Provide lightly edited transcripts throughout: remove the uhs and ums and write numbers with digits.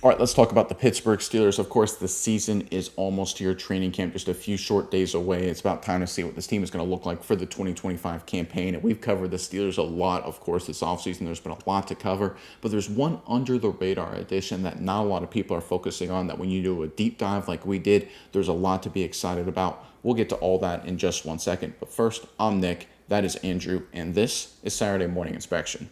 All right, let's talk about the Pittsburgh Steelers. Of course, the season is almost here. Training camp just a few short days away. It's about time to see what this team is going to look like for the 2025 campaign. And we've covered the Steelers a lot, of course, this offseason. There's been a lot to cover. But there's one under the radar addition that not a lot of people are focusing on, that when you do a deep dive like we did, there's a lot to be excited about. We'll get to all that in just 1 second. But first, I'm Nick. That is Andrew. And this is Saturday Morning Inspection.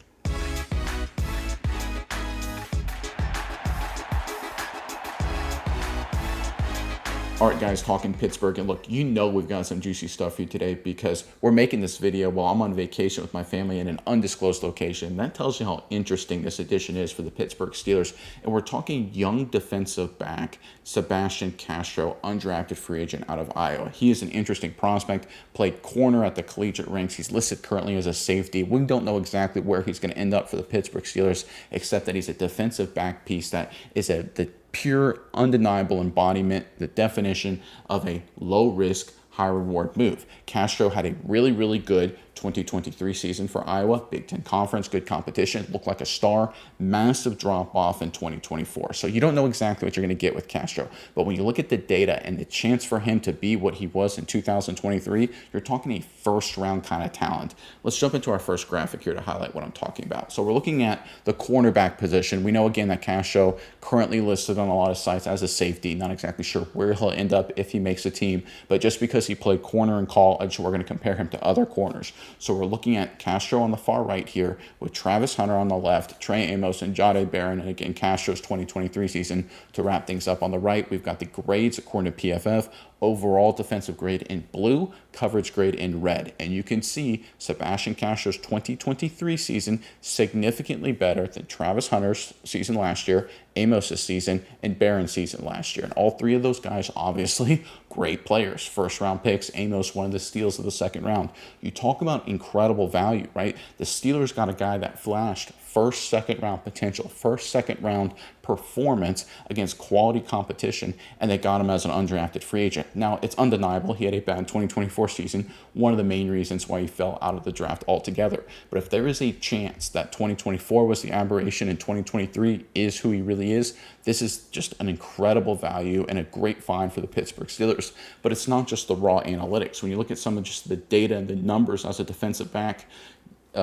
All right, guys, talking Pittsburgh. And look, you know we've got some juicy stuff for you today because we're making this video while I'm on vacation with my family in an undisclosed location. That tells you how interesting this edition is for the Pittsburgh Steelers. And we're talking young defensive back Sebastian Castro, undrafted free agent out of Iowa. He is an interesting prospect, played corner at the collegiate ranks. He's listed currently as a safety. We don't know exactly where he's going to end up for the Pittsburgh Steelers, except that he's a defensive back piece that is the pure, undeniable embodiment, the definition of a low-risk, high-reward move. Castro had a really, really good 2023 season for Iowa. Big Ten Conference, good competition, looked like a star. Massive drop-off in 2024. So you don't know exactly what you're going to get with Castro. But when you look at the data and the chance for him to be what he was in 2023, you're talking a first-round kind of talent. Let's jump into our first graphic here to highlight what I'm talking about. So we're looking at the cornerback position. We know, again, that Castro currently listed on a lot of sites as a safety. Not exactly sure where he'll end up if he makes a team. But just because he played corner in college, we're going to compare him to other corners. So we're looking at Castro on the far right here with Travis Hunter on the left, Trey Amos and Jahdae Barron, and again, Castro's 2023 season to wrap things up. On the right, we've got the grades according to PFF. Overall defensive grade in blue, coverage grade in red. And you can see Sebastian Castro's 2023 season significantly better than Travis Hunter's season last year, Amos's season, and Barron's season last year. And all three of those guys, obviously, great players. First round picks, Amos, one of the steals of the second round. You talk about incredible value, right? The Steelers got a guy that flashed first, second round potential, first, second round performance against quality competition, and they got him as an undrafted free agent. Now, it's undeniable he had a bad 2024 season, one of the main reasons why he fell out of the draft altogether. But if there is a chance that 2024 was the aberration and 2023 is who he really is, this is just an incredible value and a great find for the Pittsburgh Steelers. But it's not just the raw analytics. When you look at some of just the data and the numbers as a defensive back,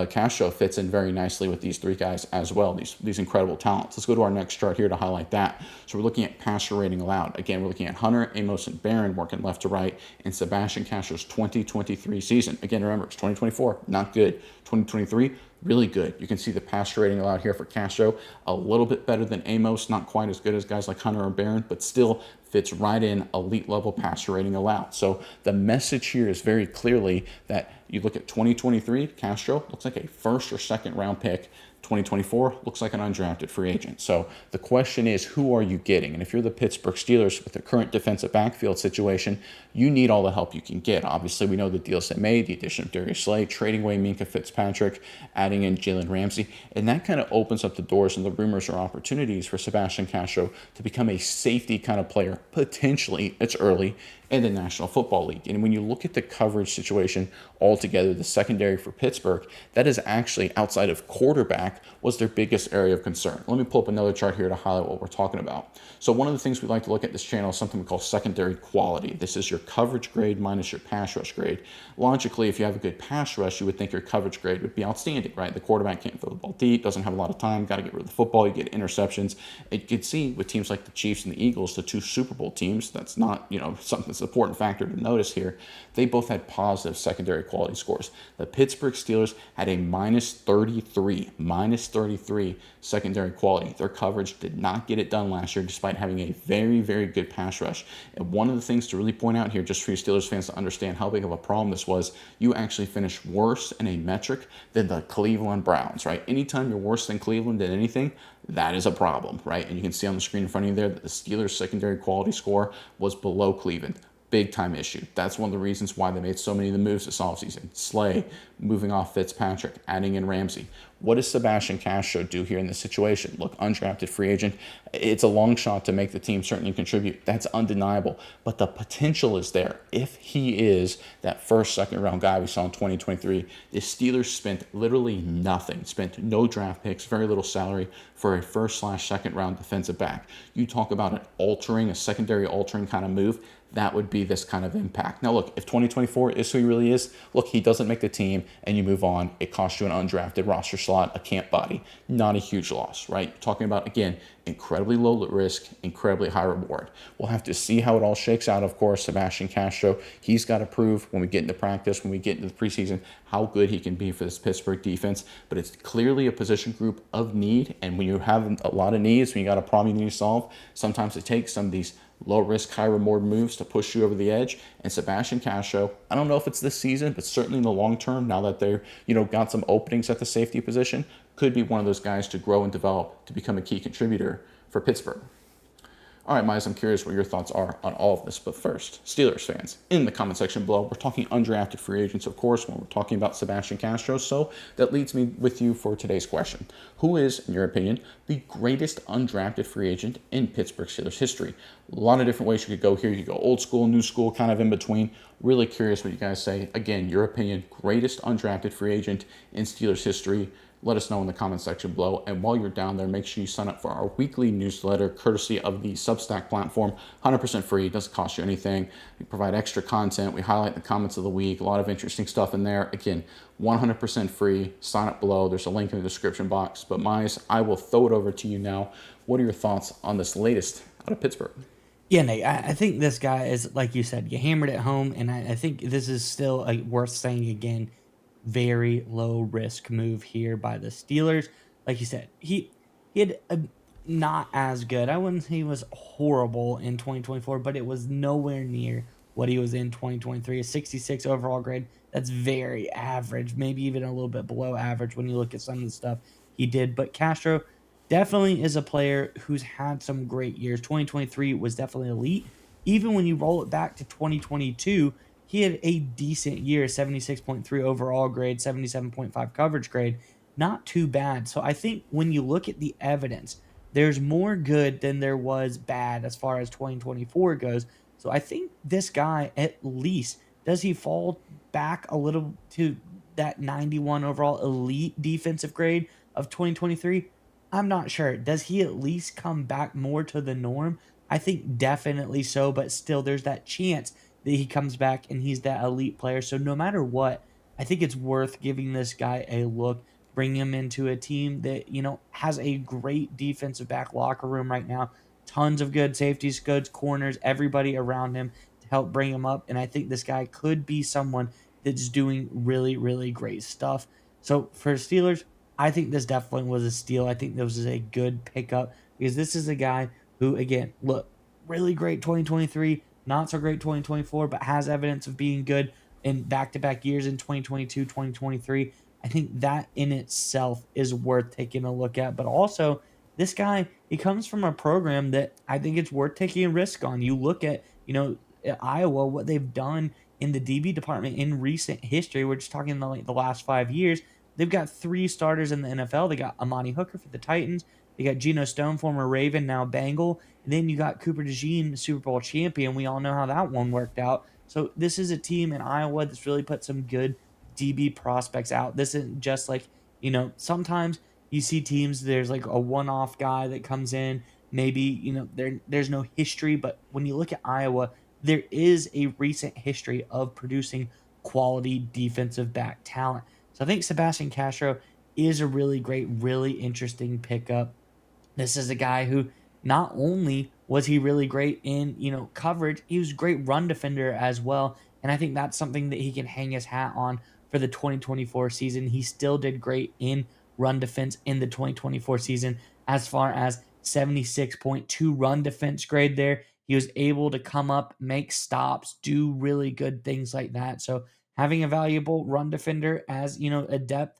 Castro fits in very nicely with these three guys as well, these incredible talents. Let's go to our next chart here to highlight that. So we're looking at passer rating allowed. Again, we're looking at Hunter, Amos, and Barron working left to right, and Sebastian Castro's 2023 season. Again, remember, it's 2024, not good. 2023, really good. You can see the passer rating allowed here for Castro, a little bit better than Amos, not quite as good as guys like Hunter or Barron, but still fits right in elite level passer rating allowed. So the message here is very clearly that you look at 2023, Castro looks like a first or second round pick. 2024 looks like an undrafted free agent. So the question is, who are you getting? And if you're the Pittsburgh Steelers with the current defensive backfield situation, you need all the help you can get. Obviously, we know the deals they made, the addition of Darius Slay, trading away Minkah Fitzpatrick, adding in Jalen Ramsey, and that kind of opens up the doors and the rumors or opportunities for Sebastian Castro to become a safety kind of player, potentially, it's early, in the National Football League. And when you look at the coverage situation altogether, the secondary for Pittsburgh, that is actually, outside of quarterback, was their biggest area of concern. Let me pull up another chart here to highlight what we're talking about. So one of the things we like to look at this channel is something we call secondary quality. This is your coverage grade minus your pass rush grade. Logically, if you have a good pass rush, you would think your coverage grade would be outstanding, right? The quarterback can't throw the ball deep, doesn't have a lot of time, got to get rid of the football, you get interceptions. And you can see with teams like the Chiefs and the Eagles, the two Super Bowl teams, that's not, something that's an important factor to notice here. They both had positive secondary quality scores. The Pittsburgh Steelers had a minus 33 secondary quality. Their coverage did not get it done last year despite having a very, very good pass rush. And one of the things to really point out here, just for you Steelers fans to understand how big of a problem this was, you actually finished worse in a metric than the Cleveland Browns, right? Anytime you're worse than Cleveland in anything, that is a problem, right? And you can see on the screen in front of you there that the Steelers' secondary quality score was below Cleveland. Big time issue. That's one of the reasons why they made so many of the moves this offseason. Slay, moving off Fitzpatrick, adding in Ramsey. What does Sebastian Castro do here in this situation? Look, undrafted free agent. It's a long shot to make the team certainly contribute. That's undeniable. But the potential is there. If he is that first, second round guy we saw in 2023, the Steelers spent literally nothing, spent no draft picks, very little salary for a first/second round defensive back. You talk about a secondary altering kind of move. That would be this kind of impact. Now, look, if 2024 is who he really is, look, he doesn't make the team and you move on. It costs you an undrafted roster slot, a camp body. Not a huge loss, right? Talking about, again, incredibly low risk, incredibly high reward. We'll have to see how it all shakes out, of course. Sebastian Castro, he's got to prove when we get into practice, when we get into the preseason, how good he can be for this Pittsburgh defense. But it's clearly a position group of need. And when you have a lot of needs, when you got a problem you need to solve, sometimes it takes some of these low risk, high reward moves to push you over the edge. And Sebastian Castro, I don't know if it's this season, but certainly in the long term, now that they're, got some openings at the safety position, could be one of those guys to grow and develop to become a key contributor for Pittsburgh. All right, Miles, I'm curious what your thoughts are on all of this. But first, Steelers fans, in the comment section below, we're talking undrafted free agents, of course, when we're talking about Sebastian Castro. So that leads me with you for today's question. Who is, in your opinion, the greatest undrafted free agent in Pittsburgh Steelers history? A lot of different ways you could go here. You could go old school, new school, kind of in between. Really curious what you guys say. Again, your opinion, greatest undrafted free agent in Steelers history. Let us know in the comment section below. And while you're down there, make sure you sign up for our weekly newsletter, courtesy of the Substack platform. 100% free, doesn't cost you anything. We provide extra content. We highlight the comments of the week. A lot of interesting stuff in there. Again, 100% free. Sign up below. There's a link in the description box. But Mize, I will throw it over to you now. What are your thoughts on this latest out of Pittsburgh? Yeah, Nate, I think this guy is, like you said, you hammered it home, and I think this is still worth saying again. Very low risk move here by the Steelers. Like you said, he had a not as good. I wouldn't say he was horrible in 2024, but it was nowhere near what he was in 2023. A 66 overall grade. That's very average, maybe even a little bit below average when you look at some of the stuff he did. But Castro definitely is a player who's had some great years. 2023 was definitely elite. Even when you roll it back to 2022, he had a decent year, 76.3 overall grade, 77.5 coverage grade. Not too bad. So I think when you look at the evidence, there's more good than there was bad as far as 2024 goes. So I think this guy, at least, does he fall back a little to that 91 overall elite defensive grade of 2023? I'm not sure. Does he at least come back more to the norm? I think definitely so, but still, there's that chance that he comes back and he's that elite player. So no matter what, I think it's worth giving this guy a look, bring him into a team that, has a great defensive back locker room right now. Tons of good safeties, good corners, everybody around him to help bring him up. And I think this guy could be someone that's doing really, really great stuff. So for Steelers, I think this definitely was a steal. I think this is a good pickup because this is a guy who, again, look, really great 2023, not so great 2024, but has evidence of being good in back-to-back years in 2022, 2023. I think that in itself is worth taking a look at. But also, this guy, he comes from a program that I think it's worth taking a risk on. You look at, at Iowa, what they've done in the DB department in recent history. We're just talking like the last 5 years. They've got 3 starters in the NFL. They got Amani Hooker for the Titans. They got Geno Stone, former Raven, now Bengal. And then you got Cooper DeJean, Super Bowl champion. We all know how that one worked out. So this is a team in Iowa that's really put some good DB prospects out. This isn't just like, sometimes you see teams, there's like a one-off guy that comes in. Maybe, there's no history. But when you look at Iowa, there is a recent history of producing quality defensive back talent. So I think Sebastian Castro is a really great, really interesting pickup. This is a guy who not only was he really great in, coverage, he was a great run defender as well. And I think that's something that he can hang his hat on for the 2024 season. He still did great in run defense in the 2024 season as far as 76.2 run defense grade there. He was able to come up, make stops, do really good things like that. So having a valuable run defender as, a depth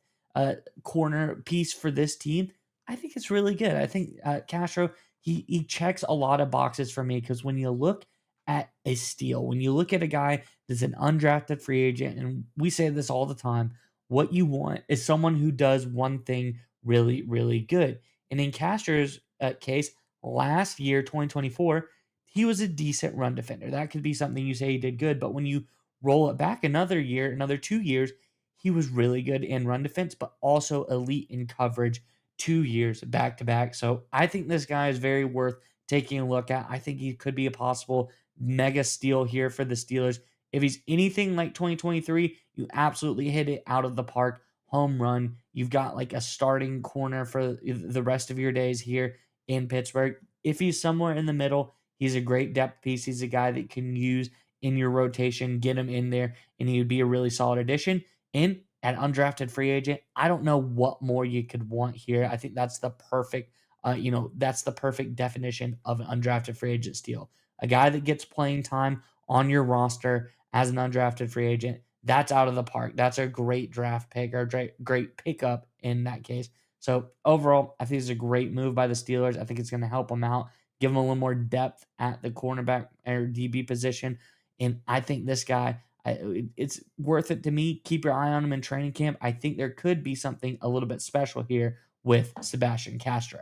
corner piece for this team, I think it's really good. I think Castro, he checks a lot of boxes for me because when you look at a steal, when you look at a guy that's an undrafted free agent, and we say this all the time, What you want is someone who does one thing really, really good. And in Castro's case, last year, 2024, he was a decent run defender. That could be something you say he did good, but when you roll it back another year, another 2 years, he was really good in run defense, but also elite in coverage 2 years back to back. So I think this guy is very worth taking a look at. I think he could be a possible mega steal here for the Steelers. If he's anything like 2023, you absolutely hit it out of the park, home run. You've got like a starting corner for the rest of your days here in Pittsburgh. If he's somewhere in the middle, he's a great depth piece. He's a guy that can use in your rotation, get him in there, and he would be a really solid addition. And an undrafted free agent, I don't know what more you could want here. I think that's the perfect, that's the perfect definition of an undrafted free agent steal. A guy that gets playing time on your roster as an undrafted free agent. That's out of the park. That's a great draft pick or great pickup in that case. So overall, I think it's a great move by the Steelers. I think it's going to help them out, give them a little more depth at the cornerback or DB position. And I think this guy, it's worth it to me. Keep your eye on him in training camp. I think there could be something a little bit special here with Sebastian Castro.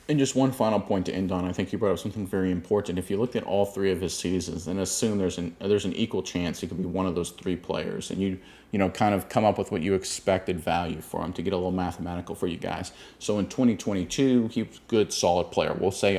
And just one final point to end on, I think you brought up something very important. If you looked at all three of his seasons and assume there's an equal chance he could be one of those three players, and you kind of come up with what you expected value for him to get a little mathematical for you guys. So in 2022, he was a good, solid player. We'll say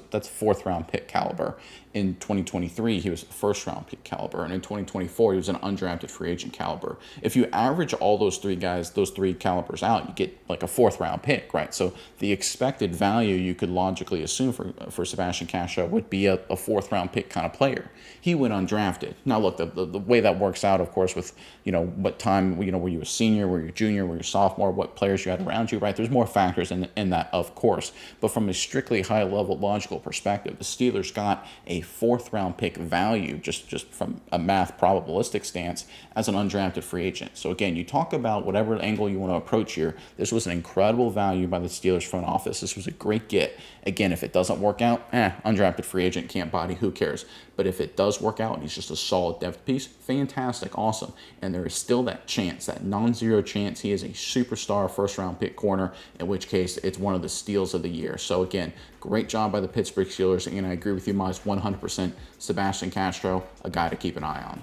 that's fourth round pick caliber. In 2023, he was a first round pick caliber, and in 2024, he was an undrafted free agent caliber. If you average all those three calibers out, you get like a fourth round pick, right? So the expected value you could logically assume for Sebastian Castro would be a fourth round pick kind of player. He went undrafted. Now look, the way that works out, of course, with what time were you a senior, were you a junior, were you a sophomore, what players you had around you, right? There's more factors in that, of course. But from a strictly high level logical perspective, the Steelers got a fourth round pick value just from a math probabilistic stance as an undrafted free agent. So again, you talk about whatever angle you want to approach here. This was an incredible value by the Steelers front office. This was a great get. Again, if it doesn't work out, undrafted free agent, can't body, who cares? But if it does work out and he's just a solid depth piece, fantastic, awesome. And there is still that chance, that non-zero chance he is a superstar first round pick corner, in which case it's one of the steals of the year. So again, great job by the Pittsburgh Steelers. And I agree with you, Miles, 100%. Sebastian Castro, a guy to keep an eye on.